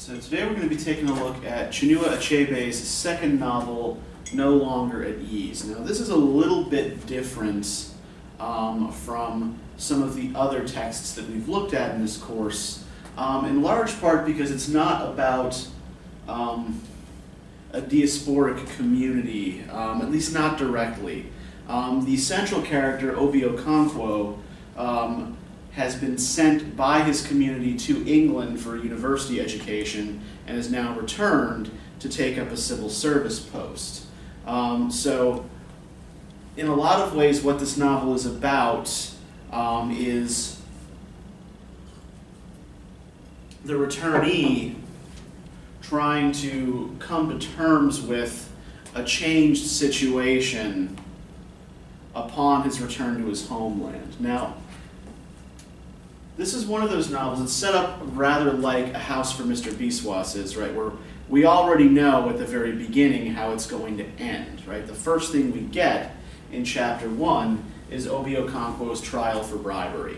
So today we're going to be taking a look at Chinua Achebe's second novel, No Longer at Ease. Now this is a little bit different from some of the other texts that we've looked at in this course, in large part because it's not about a diasporic community, at least not directly. The central character, Obi Okonkwo, has been sent by his community to England for a university education and is now returned to take up a civil service post. So in a lot of ways what this novel is about is the returnee trying to come to terms with a changed situation upon his return to his homeland. Now, this is one of those novels that's set up rather like A House for Mr. Biswas is, right? Where we already know at the very beginning how it's going to end, right? The first thing we get in chapter 1 is Obi Okonkwo's trial for bribery.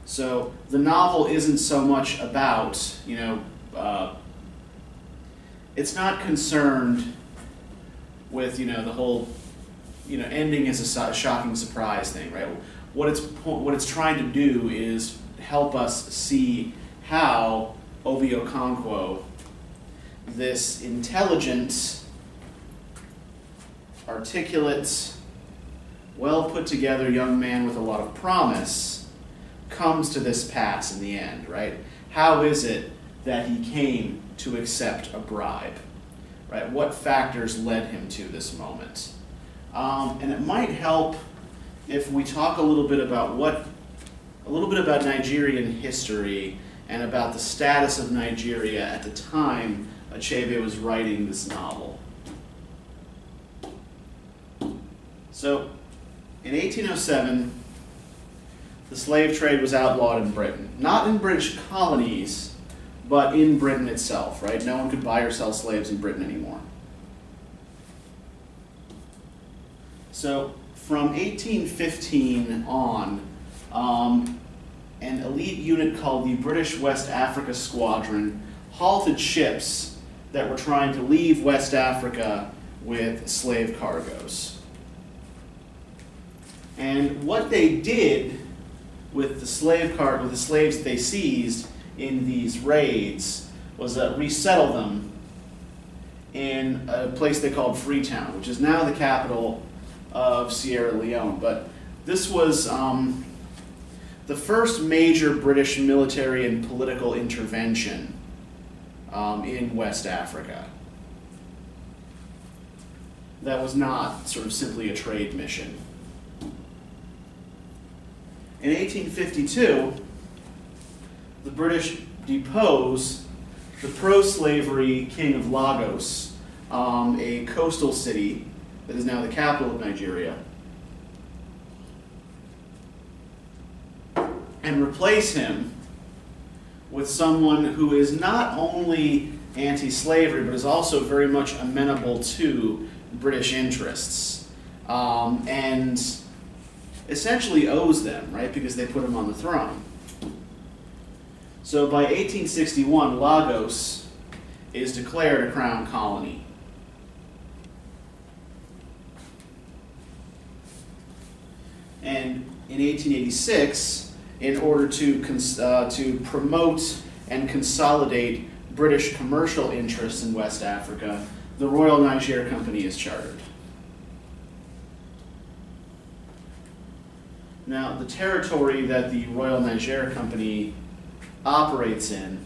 So the novel isn't so much about, it's not concerned with, the whole, ending as a shocking surprise thing, right? What it's trying to do is help us see how Obi Okonkwo, this intelligent, articulate, well put together young man with a lot of promise, comes to this pass in the end, right? How is it that he came to accept a bribe, right? What factors led him to this moment? And it might help if we talk a little bit about Nigerian history and about the status of Nigeria at the time Achebe was writing this novel. So, in 1807, the slave trade was outlawed in Britain. Not in British colonies, but in Britain itself, right? No one could buy or sell slaves in Britain anymore. So, from 1815 on, an elite unit called the British West Africa Squadron halted ships that were trying to leave West Africa with slave cargoes. And what they did with the slaves they seized in these raids was resettle them in a place they called Freetown, which is now the capital of Sierra Leone. But this was the first major British military and political intervention in West Africa. That was not sort of simply a trade mission. In 1852, the British depose the pro-slavery king of Lagos, a coastal city that is now the capital of Nigeria, and replace him with someone who is not only anti-slavery, but is also very much amenable to British interests, and essentially owes them, right, because they put him on the throne. So by 1861, Lagos is declared a crown colony. And in 1886, in order to promote and consolidate British commercial interests in West Africa, the Royal Niger Company is chartered. Now, the territory that the Royal Niger Company operates in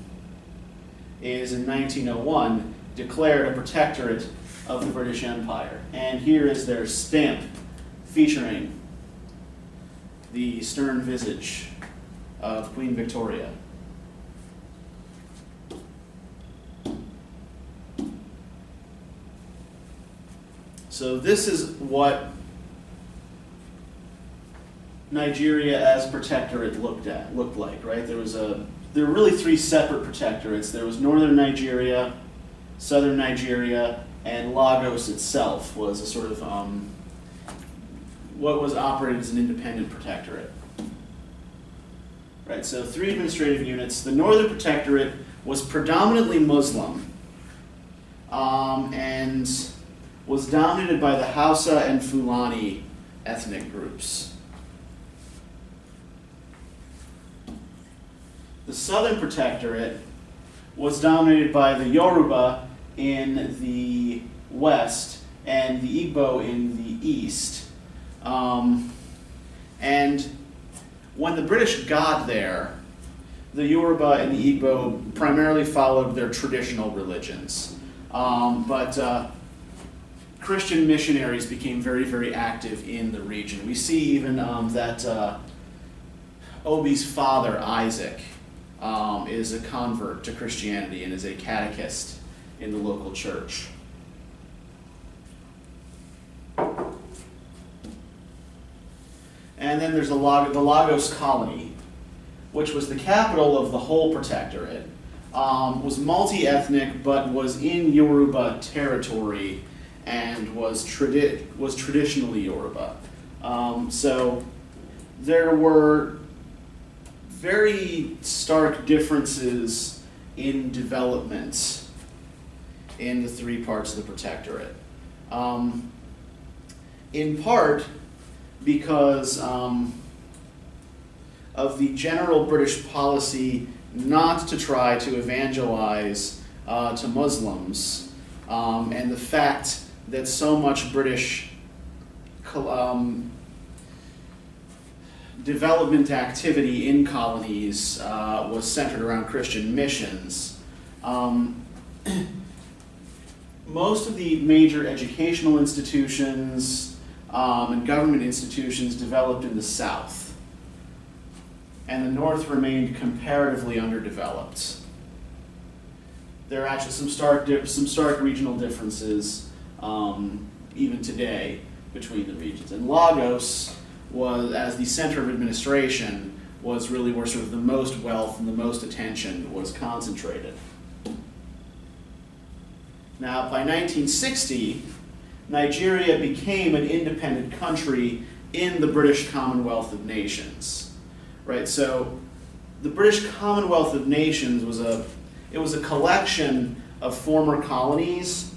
is, in 1901, declared a protectorate of the British Empire. And here is their stamp featuring the stern visage of Queen Victoria. So this is what Nigeria as protectorate looked like, right? There were really three separate protectorates. There was Northern Nigeria, Southern Nigeria, and Lagos itself was a sort of what was operated as an independent protectorate. Right, so three administrative units. The Northern Protectorate was predominantly Muslim and was dominated by the Hausa and Fulani ethnic groups. The Southern Protectorate was dominated by the Yoruba in the west and the Igbo in the east. And when the British got there, the Yoruba and the Igbo primarily followed their traditional religions. But Christian missionaries became very, very active in the region. We see even that Obi's father, Isaac, is a convert to Christianity and is a catechist in the local church. And then there's the Lagos colony, which was the capital of the whole protectorate, was multi-ethnic but was in Yoruba territory and was traditionally Yoruba. So there were very stark differences in development in the three parts of the protectorate. In part because of the general British policy not to try to evangelize to Muslims, and the fact that so much British development activity in colonies was centered around Christian missions. Most of the major educational institutions and government institutions developed in the south, and the north remained comparatively underdeveloped. There are actually some stark regional differences even today between the regions. And Lagos was, as the center of administration, was really where sort of the most wealth and the most attention was concentrated. Now, by 1960, Nigeria became an independent country in the British Commonwealth of Nations. Right? So the British Commonwealth of Nations was a collection of former colonies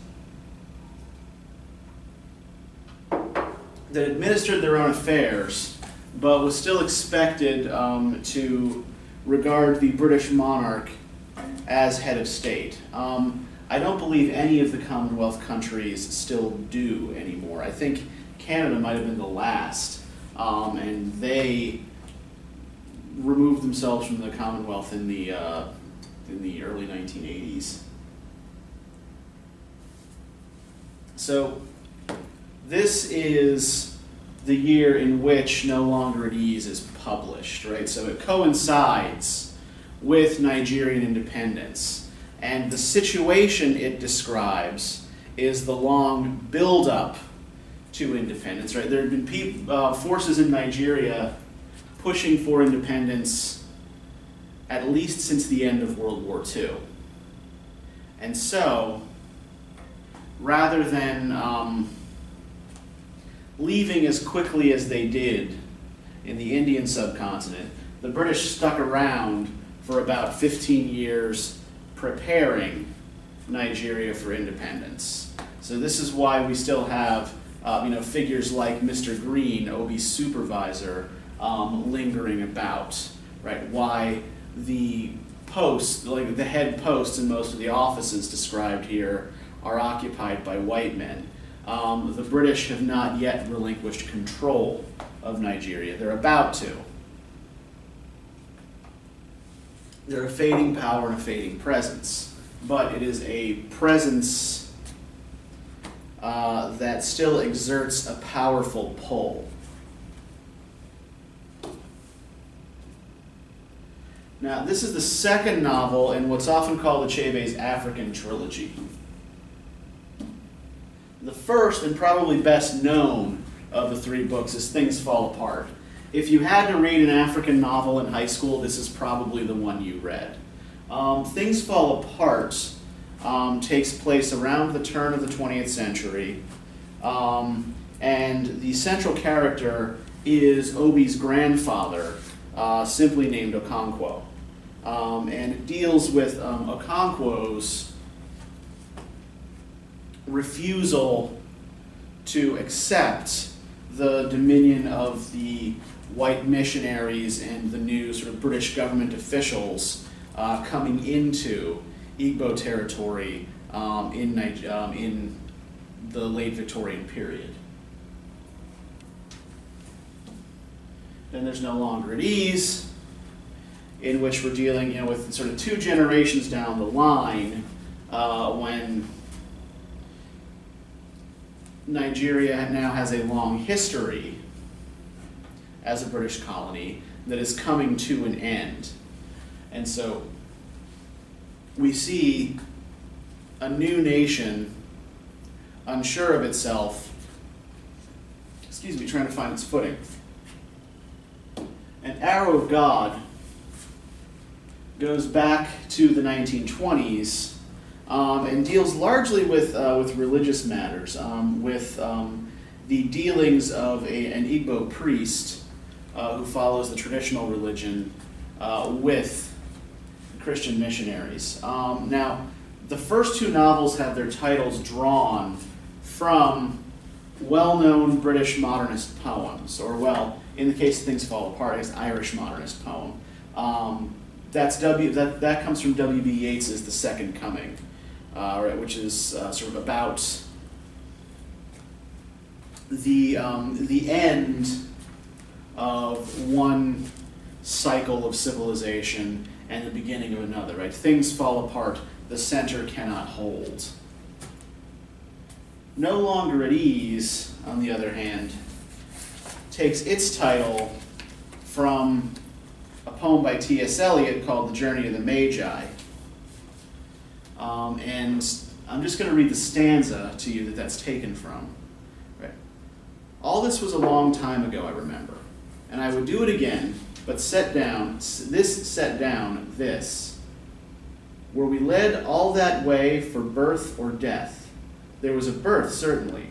that administered their own affairs, but was still expected to regard the British monarch as head of state. I don't believe any of the Commonwealth countries still do anymore. I think Canada might have been the last, and they removed themselves from the Commonwealth in the early 1980s. So this is the year in which No Longer at Ease is published, right? So it coincides with Nigerian independence. And the situation it describes is the long build-up to independence, right? There have been forces in Nigeria pushing for independence at least since the end of World War II. And so, rather than leaving as quickly as they did in the Indian subcontinent, the British stuck around for about 15 years preparing Nigeria for independence. So this is why we still have figures like Mr. Green, Obi's supervisor, lingering about, right? Why the posts, like the head posts in most of the offices described here, are occupied by white men. The British have not yet relinquished control of Nigeria. They're about to. They're a fading power and a fading presence, but it is a presence that still exerts a powerful pull. Now, this is the second novel in what's often called Achebe's African trilogy. The first and probably best known of the three books is Things Fall Apart. If you had to read an African novel in high school, this is probably the one you read. Things Fall Apart takes place around the turn of the 20th century, and the central character is Obi's grandfather, simply named Okonkwo. and it deals with Okonkwo's refusal to accept the dominion of the white missionaries and the new sort of British government officials coming into Igbo territory in the late Victorian period. Then there's No Longer at Ease, in which we're dealing, with sort of 2 generations down the line, when Nigeria now has a long history as a British colony that is coming to an end. And so we see a new nation, unsure of itself, trying to find its footing. An Arrow of God goes back to the 1920s and deals largely with religious matters, with the dealings of an Igbo priest who follows the traditional religion with Christian missionaries. Now, the first 2 novels have their titles drawn from well-known British modernist poems, or, well, in the case of Things Fall Apart, it's Irish modernist poem. That comes from W.B. Yeats's The Second Coming, which is sort of about the end of one cycle of civilization and the beginning of another, right? Things fall apart, the center cannot hold. No Longer at Ease, on the other hand, takes its title from a poem by T.S. Eliot called The Journey of the Magi. And I'm just going to read the stanza to you that's taken from. Right. All this was a long time ago, I remember, and I would do it again, but set down this, were we led all that way for birth or death? There was a birth, certainly.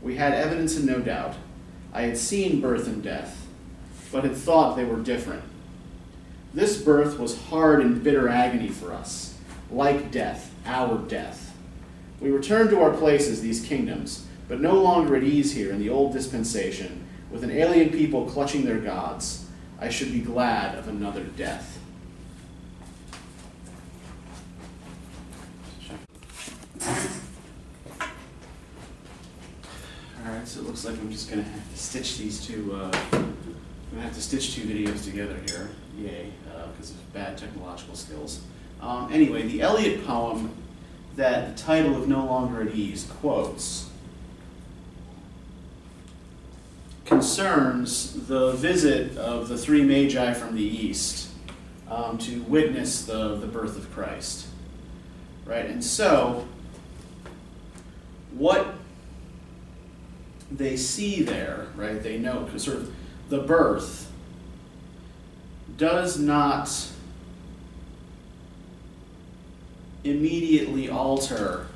We had evidence and no doubt. I had seen birth and death, but had thought they were different. This birth was hard and bitter agony for us, like death, our death. We returned to our places, these kingdoms, but no longer at ease here in the old dispensation, with an alien people clutching their gods. I should be glad of another death. Alright, so it looks like I'm just going to have to stitch these two, stitch 2 videos together here. Yay, because of bad technological skills. Anyway, the Eliot poem that the title of No Longer at Ease quotes concerns the visit of the 3 magi from the east to witness the birth of Christ. Right, and so what they see there, right, they know sort of the birth does not immediately alter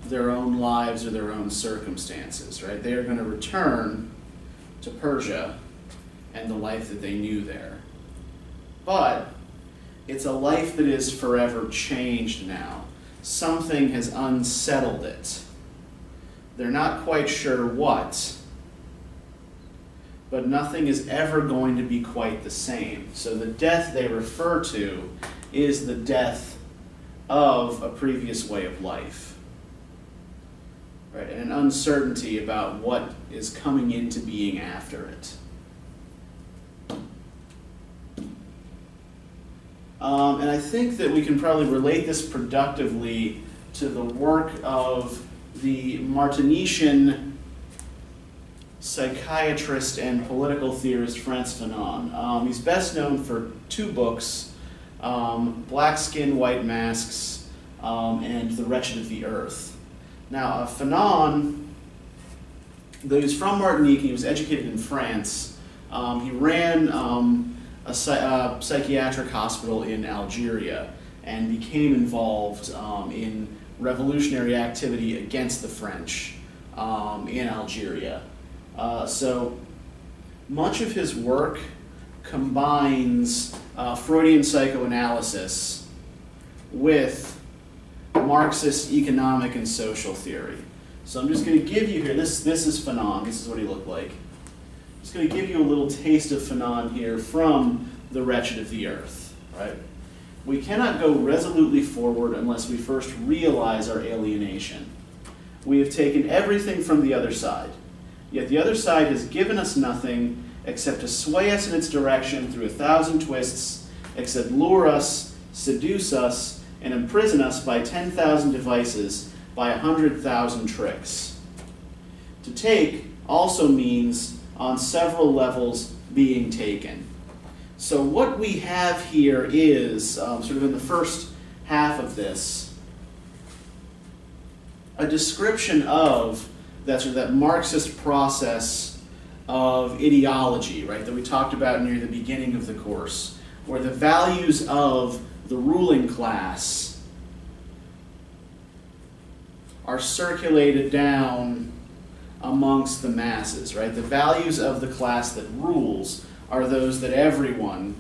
their own lives or their own circumstances, right? They are going to return to Persia and the life that they knew there. But it's a life that is forever changed now. Something has unsettled it. They're not quite sure what, but nothing is ever going to be quite the same. So the death they refer to is the death of a previous way of life, right? And an uncertainty about what is coming into being after it. And I think that we can probably relate this productively to the work of the Martinician psychiatrist and political theorist Frantz Fanon. He's best known for 2 books, Black Skin, White Masks, and The Wretched of the Earth. Now, Fanon, though he was from Martinique, he was educated in France. He ran a psychiatric hospital in Algeria and became involved in revolutionary activity against the French in Algeria. So much of his work combines Freudian psychoanalysis with Marxist economic and social theory. So I'm just going to give you here, this is Fanon, this is what he looked like. I'm just going to give you a little taste of Fanon here from The Wretched of the Earth, right? We cannot go resolutely forward unless we first realize our alienation. We have taken everything from the other side, yet the other side has given us nothing except to sway us in its direction through 1,000 twists, except lure us, seduce us, and imprison us by 10,000 devices, by 100,000 tricks. To take also means, on several levels, being taken. So what we have here is, sort of in the first half of this, a description of that Marxist process of ideology, right, that we talked about near the beginning of the course, where the values of the ruling class are circulated down amongst the masses, right? The values of the class that rules are those that everyone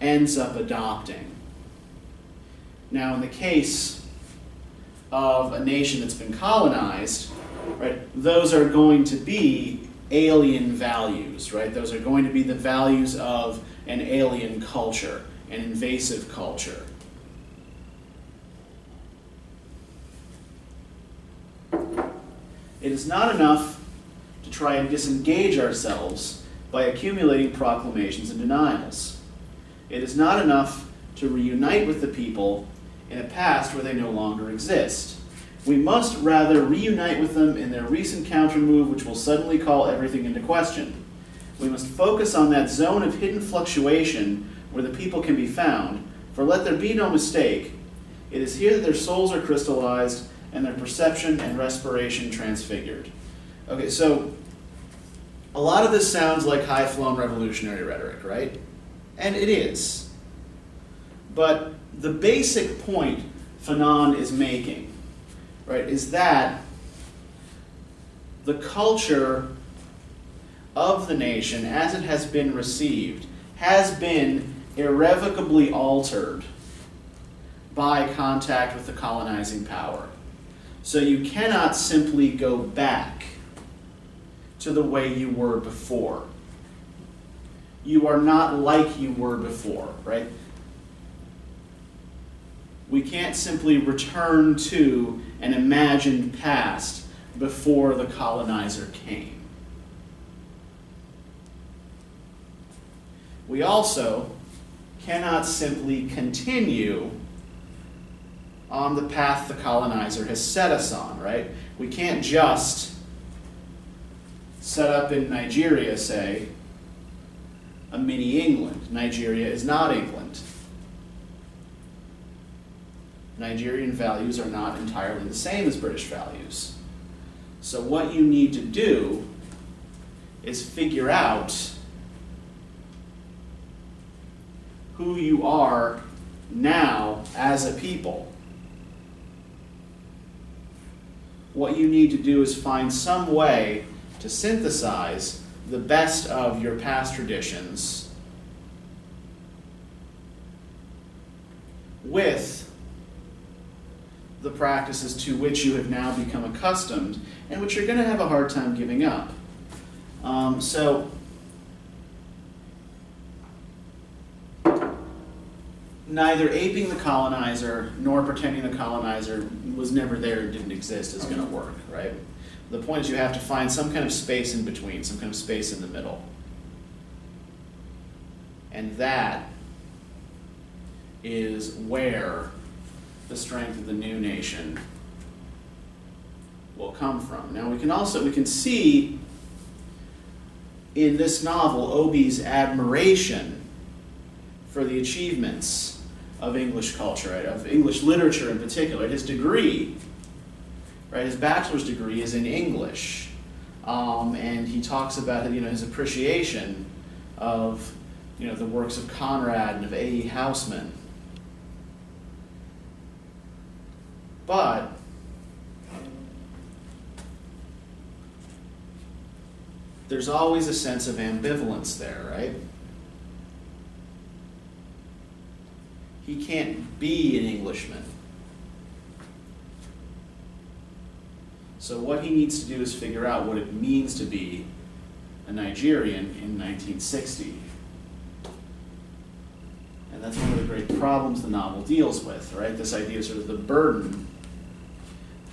ends up adopting. Now, in the case of a nation that's been colonized, right, those are going to be alien values, right? Those are going to be the values of an alien culture, an invasive culture. It is not enough to try and disengage ourselves by accumulating proclamations and denials. It is not enough to reunite with the people in a past where they no longer exist. We must rather reunite with them in their recent countermove, which will suddenly call everything into question. We must focus on that zone of hidden fluctuation where the people can be found, for let there be no mistake, it is here that their souls are crystallized and their perception and respiration transfigured. Okay, so a lot of this sounds like high-flown revolutionary rhetoric, right? And it is. But the basic point Fanon is making, right, is that the culture of the nation, as it has been received, has been irrevocably altered by contact with the colonizing power. So you cannot simply go back to the way you were before. You are not like you were before, right? We can't simply return to an imagined past before the colonizer came. We also cannot simply continue on the path the colonizer has set us on, right? We can't just set up in Nigeria, say, a mini England. Nigeria is not England. Nigerian values are not entirely the same as British values. So what you need to do is figure out who you are now as a people. What you need to do is find some way to synthesize the best of your past traditions with the practices to which you have now become accustomed and which you're going to have a hard time giving up. So neither aping the colonizer nor pretending the colonizer was never there and didn't exist is going to work, right? The point is you have to find some kind of space in between, some kind of space in the middle. And that is where the strength of the new nation will come from. Now we can see in this novel Obi's admiration for the achievements of English culture, right, of English literature in particular. His degree, right, his bachelor's degree is in English, and he talks about his appreciation of the works of Conrad and of A.E. Housman. But there's always a sense of ambivalence there, right? he can't be an Englishman. So what he needs to do is figure out what it means to be a Nigerian in 1960. And that's one of the great problems the novel deals with, right? This idea of sort of the burden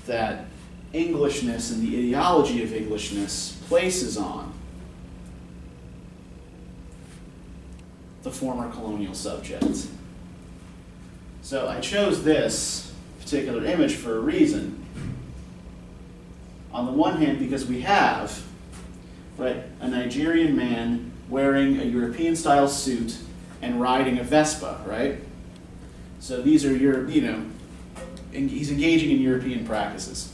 that Englishness and the ideology of Englishness places on the former colonial subject. So I chose this particular image for a reason. On the one hand, because we have, right, a Nigerian man wearing a European-style suit and riding a Vespa, right? So these are your, he's engaging in European practices.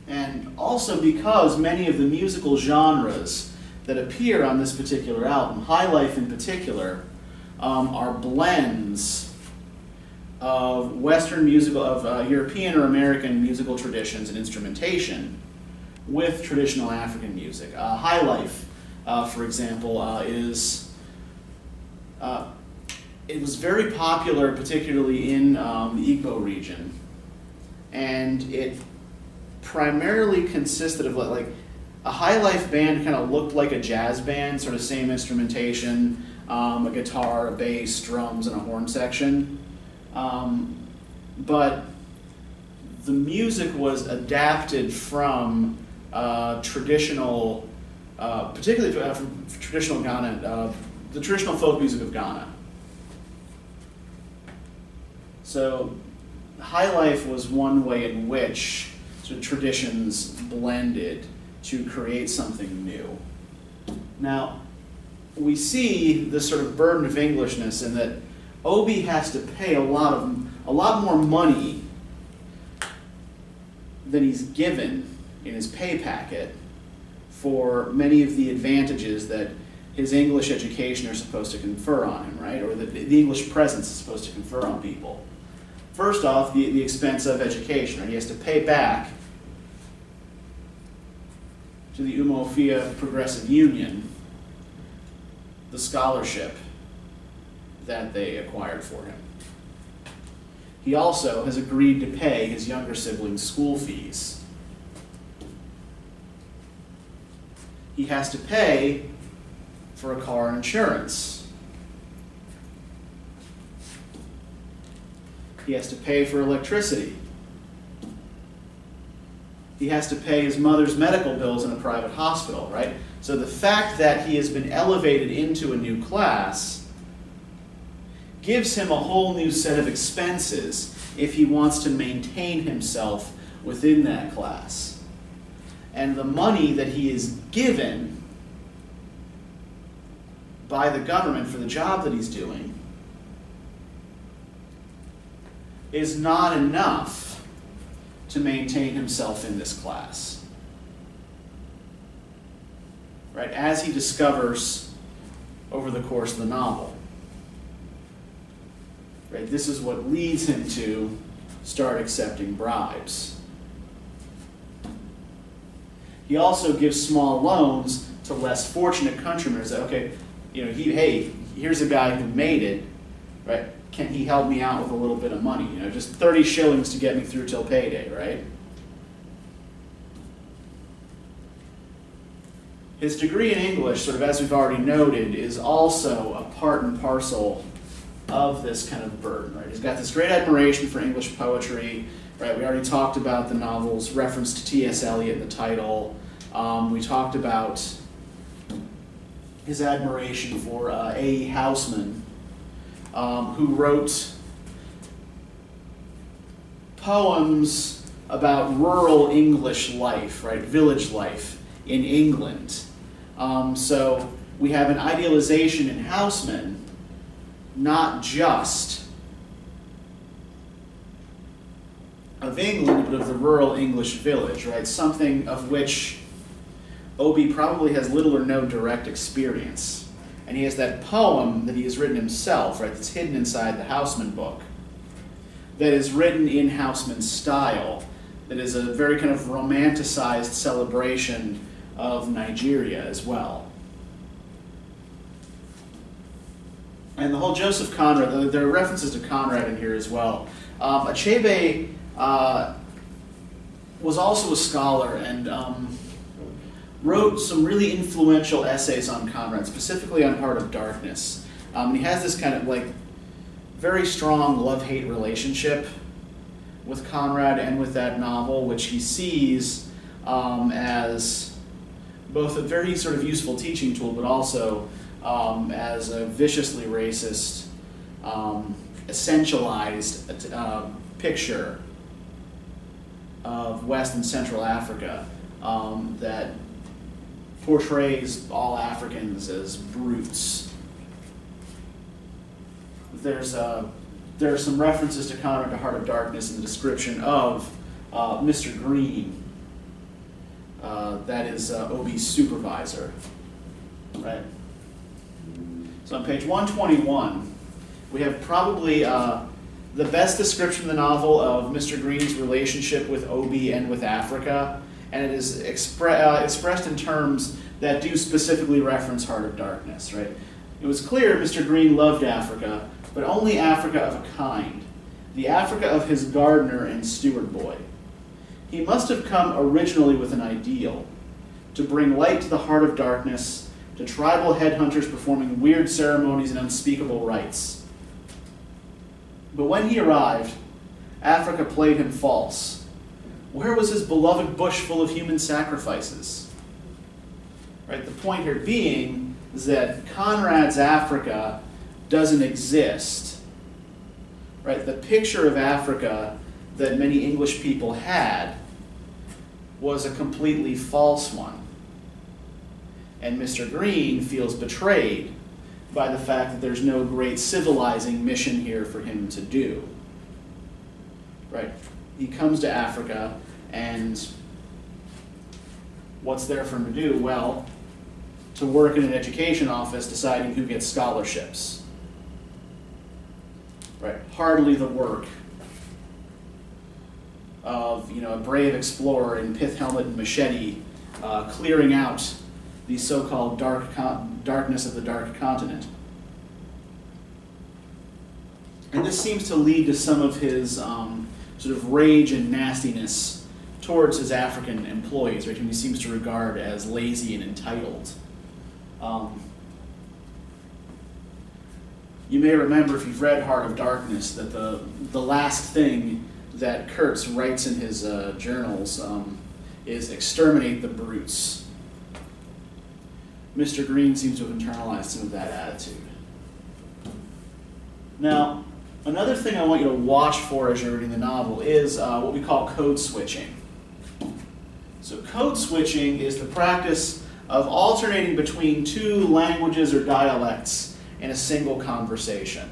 And also because many of the musical genres that appear on this particular album, High Life in particular, are blends of Western musical, of European or American musical traditions and instrumentation with traditional African music. High Life, for example, it was very popular, particularly in the Igbo region, and it primarily consisted of like a High Life band kind of looked like a jazz band, sort of same instrumentation, a guitar, a bass, drums, and a horn section. But the music was adapted from traditional, particularly from traditional Ghana, the traditional folk music of Ghana. So High Life was one way in which sort of traditions blended to create something new. Now, we see this sort of burden of Englishness in that Obi has to pay a lot more money than he's given in his pay packet for many of the advantages that his English education are supposed to confer on him, right? Or that the English presence is supposed to confer on people. First off, the expense of education, right? He has to pay back to the Umuofia Progressive Union the scholarship that they acquired for him. He also has agreed to pay his younger siblings' school fees. He has to pay for a car and insurance. He has to pay for electricity. He has to pay his mother's medical bills in a private hospital, right? So the fact that he has been elevated into a new class gives him a whole new set of expenses if he wants to maintain himself within that class. And the money that he is given by the government for the job that he's doing is not enough to maintain himself in this class. Right? As he discovers over the course of the novel. Right? This is what leads him to start accepting bribes. He also gives small loans to less fortunate countrymen. Say, okay, hey, here's a guy who made it, right? Can he help me out with a little bit of money? Just 30 shillings to get me through till payday, right? His degree in English, sort of as we've already noted, is also a part and parcel of this kind of burden, right? He's got this great admiration for English poetry, right? We already talked about the novel's reference to T.S. Eliot in the title. We talked about his admiration for A.E. Housman, who wrote poems about rural English life, right? Village life in England. So we have an idealization in Housman, not just of England, but of the rural English village, right? Something of which Obi probably has little or no direct experience. And he has that poem that he has written himself, right, that's hidden inside the Housman book, that is written in Housman's style, that is a very kind of romanticized celebration of Nigeria as well. And the whole Joseph Conrad, there are references to Conrad in here as well. Achebe was also a scholar and wrote some really influential essays on Conrad, specifically on Heart of Darkness. And he has this kind of like very strong love-hate relationship with Conrad and with that novel, which he sees as both a very sort of useful teaching tool, but also as a viciously racist, essentialized picture of West and Central Africa that portrays all Africans as brutes. There are some references to Conrad to Heart of Darkness in the description of Mr. Green, that is Obi's supervisor, right? So on page 121, we have probably the best description in the novel of Mr. Green's relationship with Obi and with Africa, and it is expressed in terms that do specifically reference Heart of Darkness, right? It was clear Mr. Green loved Africa, but only Africa of a kind, the Africa of his gardener and steward boy. He must have come originally with an ideal, to bring light to the heart of darkness, to tribal headhunters performing weird ceremonies and unspeakable rites. But when he arrived, Africa played him false. Where was his beloved bush full of human sacrifices? Right, the point here being is that Conrad's Africa doesn't exist. Right, the picture of Africa that many English people had was a completely false one. And Mr. Green feels betrayed by the fact that there's no great civilizing mission here for him to do. Right? He comes to Africa, and what's there for him to do? Well, to work in an education office deciding who gets scholarships. Right? Hardly the work of a brave explorer in pith helmet and machete clearing out the so-called darkness of the Dark Continent. And this seems to lead to some of his sort of rage and nastiness towards his African employees, right, whom he seems to regard as lazy and entitled. You may remember, if you've read Heart of Darkness, that the last thing that Kurtz writes in his journals is exterminate the brutes. Mr. Green seems to have internalized some of that attitude. Now, another thing I want you to watch for as you're reading the novel is what we call code switching. So code switching is the practice of alternating between two languages or dialects in a single conversation.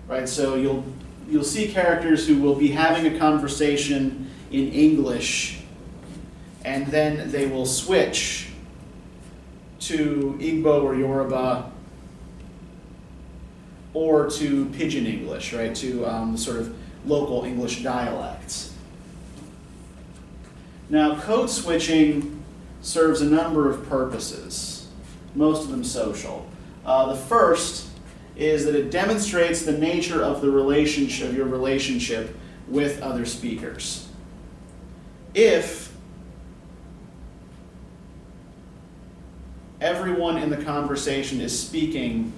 Right? So you'll see characters who will be having a conversation in English, and then they will switch to Igbo or Yoruba, or to Pidgin English, right, to the sort of local English dialects. Now, code switching serves a number of purposes, most of them social. The first is that it demonstrates the nature of the relationship, of your relationship with other speakers. If everyone in the conversation is speaking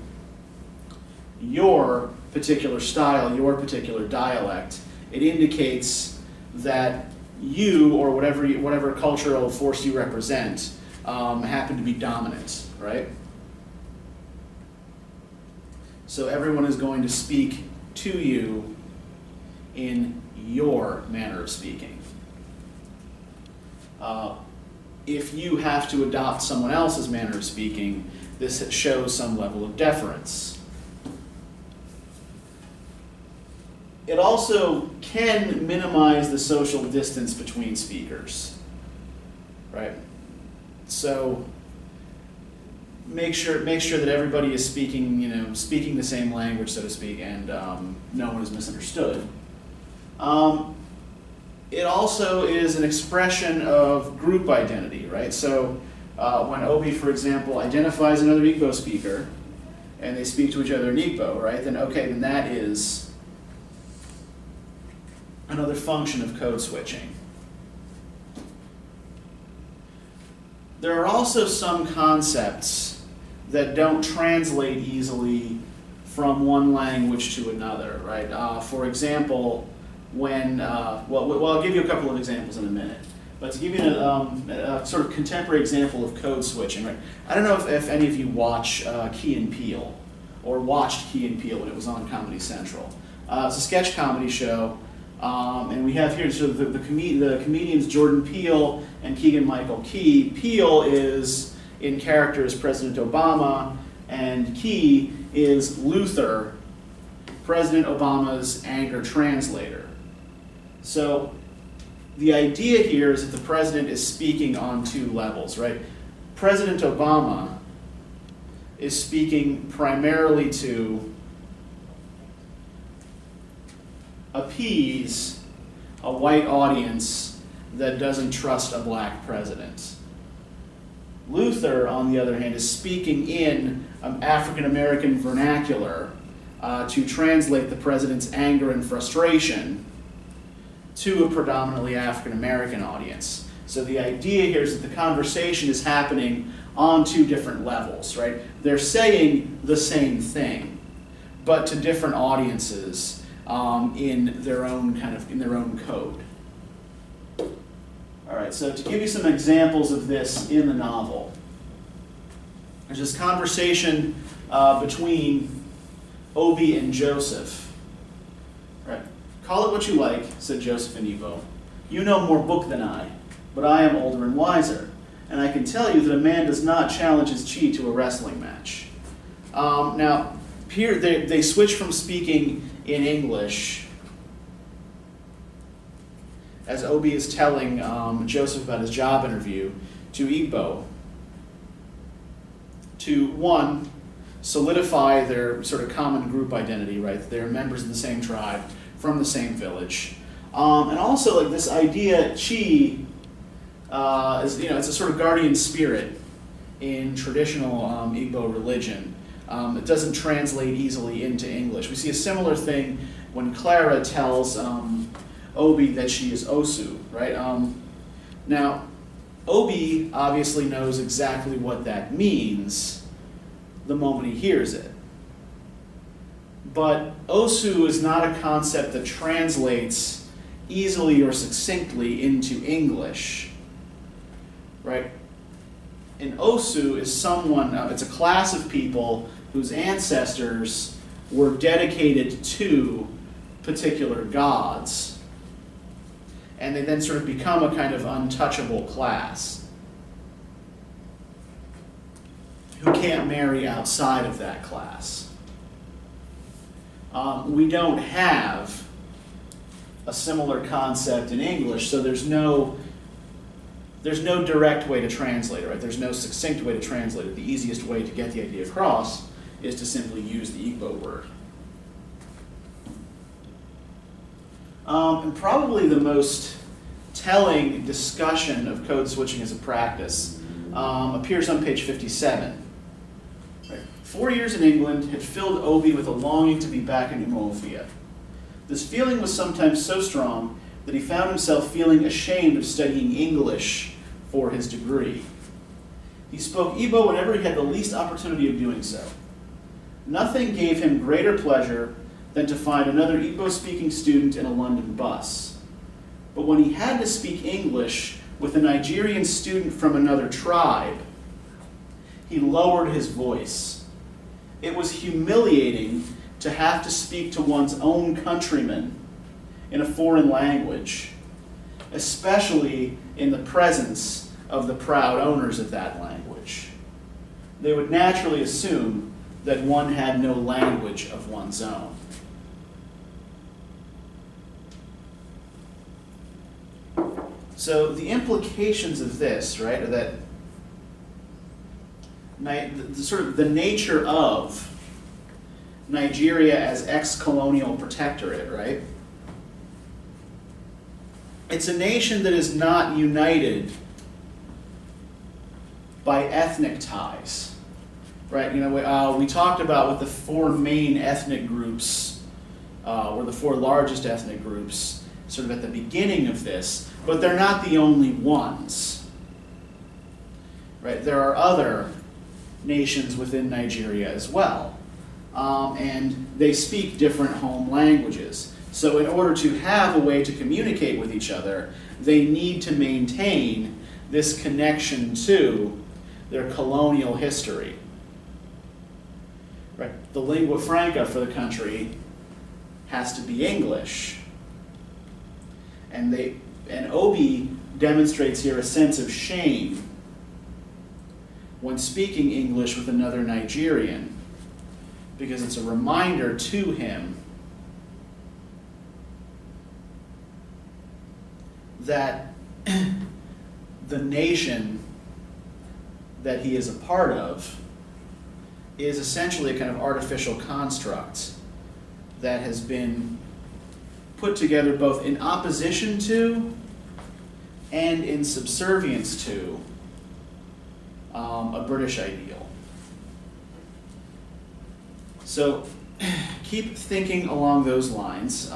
your particular style, your particular dialect, it indicates that you, or whatever cultural force you represent, happen to be dominant, right? So everyone is going to speak to you in your manner of speaking. If you have to adopt someone else's manner of speaking, this shows some level of deference. It also can minimize the social distance between speakers, right? So make sure that everybody is speaking, speaking the same language, so to speak, and no one is misunderstood. It also is an expression of group identity, right? So when Obi, for example, identifies another Igbo speaker, and they speak to each other in Igbo, right? Then okay, then that is another function of code switching. There are also some concepts that don't translate easily from one language to another, right? For example, when, well, I'll give you a couple of examples in a minute. But to give you a sort of contemporary example of code switching, right? I don't know if any of you watch Key and Peele, or watched Key and Peele when it was on Comedy Central. It's a sketch comedy show, and we have here sort of the comedians Jordan Peele and Keegan-Michael Key. Peele is in character as President Obama, and Key is Luther, President Obama's anger translator. So the idea here is that the president is speaking on two levels, right? President Obama is speaking primarily to appease a white audience that doesn't trust a black president. Luther, on the other hand, is speaking in African-American vernacular to translate the president's anger and frustration to a predominantly African-American audience. So the idea here is that the conversation is happening on two different levels, right? They're saying the same thing, but to different audiences in their own code. All right, so to give you some examples of this in the novel, there's this conversation between Obi and Joseph. Right. Call it what you like, said Joseph in Igbo. You know more book than I, but I am older and wiser, and I can tell you that a man does not challenge his chi to a wrestling match. Now, here they switch from speaking in English, as Obi is telling Joseph about his job interview, to Igbo, to one, solidify their sort of common group identity, right? They're members of the same tribe, from the same village. And also like this idea, chi, is, it's a sort of guardian spirit in traditional Igbo religion. It doesn't translate easily into English. We see a similar thing when Clara tells Obi that she is Osu, right? Now, Obi obviously knows exactly what that means the moment he hears it. But Osu is not a concept that translates easily or succinctly into English, right? An Osu is someone, it's a class of people whose ancestors were dedicated to particular gods. And they then sort of become a kind of untouchable class who can't marry outside of that class. We don't have a similar concept in English, so there's no direct way to translate it, right? There's no succinct way to translate it. The easiest way to get the idea across is to simply use the Igbo word. And probably the most telling discussion of code switching as a practice appears on page 57. Right. 4 years in England had filled Obi with a longing to be back in Umofia. This feeling was sometimes so strong that he found himself feeling ashamed of studying English for his degree. He spoke Igbo whenever he had the least opportunity of doing so. Nothing gave him greater pleasure than to find another Igbo-speaking student in a London bus. But when he had to speak English with a Nigerian student from another tribe, he lowered his voice. It was humiliating to have to speak to one's own countrymen in a foreign language, especially in the presence of the proud owners of that language. They would naturally assume that one had no language of one's own. So the implications of this, right, are that the nature of Nigeria as ex-colonial protectorate, right? It's a nation that is not united by ethnic ties. right? We talked about what the four main ethnic groups, or the four largest ethnic groups, sort of at the beginning of this, but they're not the only ones, right? There are other nations within Nigeria as well, and they speak different home languages. So in order to have a way to communicate with each other, they need to maintain this connection to their colonial history. Right? The lingua franca for the country has to be English. And Obi demonstrates here a sense of shame when speaking English with another Nigerian, because it's a reminder to him that the nation that he is a part of is essentially a kind of artificial construct that has been put together both in opposition to and in subservience to a British ideal. So keep thinking along those lines.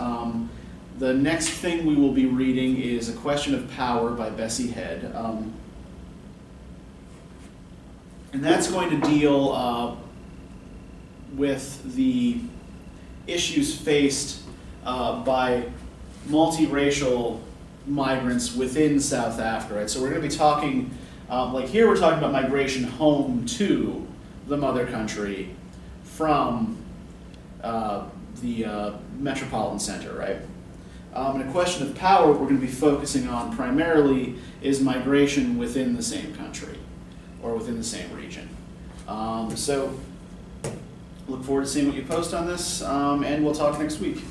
The next thing we will be reading is A Question of Power by Bessie Head. And that's going to deal with the issues faced by multiracial migrants within South Africa. Right? So we're going to be talking, like here we're talking about migration home to the mother country from the metropolitan center, right? And A Question of Power, what we're going to be focusing on primarily is migration within the same country or within the same region. So look forward to seeing what you post on this, and we'll talk next week.